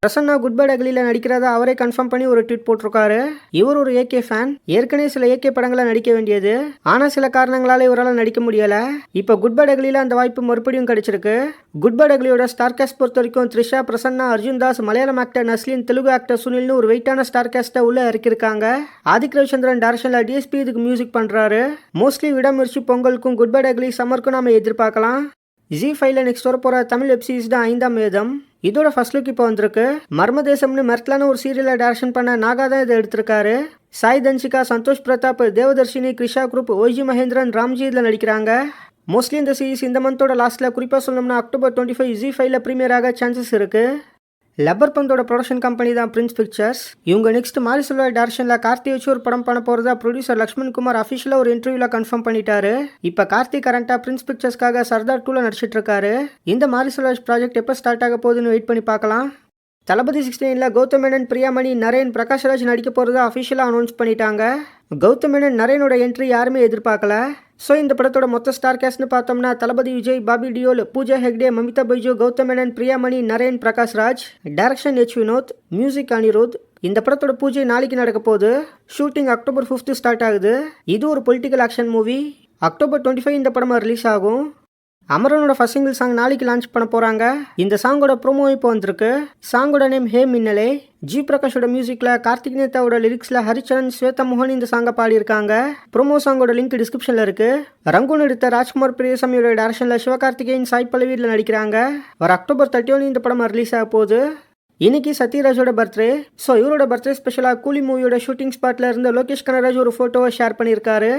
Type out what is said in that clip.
Prasanna good bye அக்லியில் நடிக்கிறதா அவரே confirm பண்ணி ஒரு ட்வீட் போட்டிருக்காரு. இவர் ஒரு ஏகே ஃபேன். ஏற்கனவே சில ஏகே படங்களை நடிக்க வேண்டியது, ஆனா சில காரணங்களால இவரால் நடிக்க முடியல. இப்போ குட் பை அக்லியில் அந்த வாய்ப்பு மறுபடியும் கிடைச்சிருக்கு. குட் பை அக்லியோட ஸ்டார் கேஸ்ட் பொறுத்த வரைக்கும் த்ரிஷா, பிரசன்னா, அர்ஜுன் தாஸ், மலையாளம் ஆக்டர் நஸ்லின், தெலுங்கு ஆக்டர் சுனில்னு ஒரு வெயிட்டான ஸ்டார் கேஸ்ட்டை உள்ள இறக்கிருக்காங்க. ஆதிக் ரவிச்சந்திரன் டைரக்ஷன்ல டிஎஸ்பி இதுக்கு மியூசிக் பண்றாரு. மோஸ்ட்லி விடாமுயற்சி பொங்கலுக்கும் குட் பை அக்லி சம்மருக்கும் நாம எதிர்பார்க்கலாம். ஜி5ல நெக்ஸ்ட் வரப்போற தமிழ் வெப் சீரிஸ் தான் 5ஆம் வேதம். இதோட ஃபர்ஸ்ட் லுக் இப்போ வந்திருக்கு. மர்மதேசம்னு மெர்ட்லான ஒரு சீரியலை டைரக்ஷன் பண்ண நாகா தான் இதை எடுத்திருக்காரு. சாய் தன்சிகா, சந்தோஷ் பிரதாப், தேவதர்ஷினி, கிருஷா குரூப், ஒய்ஜி மகேந்திரன், ராம்ஜி இதில் நடிக்கிறாங்க. மோஸ்ட்லி இந்த சீரிஸ் இந்த மந்தோட லாஸ்ட்ல, குறிப்பாக சொல்லணும்னா அக்டோபர் 25 ஜி5ல ப்ரீமியர் ஆக சான்சஸ் இருக்கு. லப்பர் பந்தோட ப்ரொடக்ஷன் கம்பெனி தான் பிரின்ஸ் பிக்சர்ஸ். இவங்க நெக்ஸ்ட் மாரி செல்வா டைரக்ஷன்ல கார்த்தி வச்சு ஒரு படம் பண்ண போறதா ப்ரொடியூசர் லக்ஷ்மண் குமார் அஃபிஷியலா ஒரு இன்டர்வியூல கன்ஃபார்ம் பண்ணிட்டாரு. இப்ப கார்த்தி கரண்டா பிரின்ஸ் பிக்சர்ஸ்க்காக சர்தார் 2ல நடிச்சிட்டு இருக்காரு. இந்த மாரி செல்வா ப்ராஜெக்ட் எப்போ ஸ்டார்ட் ஆக போகுதுன்னு வெயிட் பண்ணி பார்க்கலாம். தளபதி 16ல கௌதம் மேனன், பிரியாமணி, நரேன், பிரகாஷ்ராஜ் நடிக்க போறதா அஃபிஷியலா அனௌன்ஸ் பண்ணிட்டாங்க. கௌதம் மேனன், நரேனோட என்ட்ரி யாருமே எதிர்பார்க்கல. ஸோ இந்த படத்தோட மொத்த ஸ்டார் கேஸ்ட்னு பார்த்தோம்னா Thalapathy Vijay, Bobby Deol, Pooja Hegde, Mamitha Baiju, Gautham Menon, Priyamani, Narain, Prakash Raj. Direction H Vinoth, music Anirudh. இந்த படத்தோட பூஜை நாளைக்கு நடக்க போகுது. ஷூட்டிங் அக்டோபர் 5 ஸ்டார்ட் ஆகுது. இது ஒரு பொலிட்டிக்கல் ஆக்ஷன் மூவி. அக்டோபர் 25 இந்த படம் ரிலீஸ் ஆகும். அமரனோட ஃபர்ஸ்ட் சிங்கிள் சாங் நாளைக்கு லான்ச் பண்ண போறாங்க. இந்த சாங்கோட ப்ரோமோ இப்போ வந்திருக்கு. சாங்கோட நேம் ஹே மின்னலே. ஜி பிரகாஷோட மியூசிக்ல கார்த்திக் நேதாவோட லிரிக்ஸ்ல ஹரிச்சரன், ஸ்வேதா மோகன் இந்த சாங்கை பாடியிருக்காங்க. ப்ரோமோ சாங்கோட லிங்க் டிஸ்கிரிப்ஷன்ல இருக்கு. ரங்கூன் எடுத்த ராஜ்குமார் பிரியசாமியோட டைரக்ஷன்ல சிவகார்த்திகேயன், சாய் பல்லவியில் நடிக்கிறாங்க. வர அக்டோபர் 31 இந்த படம் ரிலீஸ் ஆக போகுது. இன்னைக்கு சத்யராஜோட பர்த்டே. ஸோ இவரோட பர்த்டே ஸ்பெஷலாக கூலி மூவியோட ஷூட்டிங் ஸ்பாட்ல இருந்த லோகேஷ் கனகராஜ் ஒரு ஃபோட்டோவை ஷேர் பண்ணியிருக்காரு.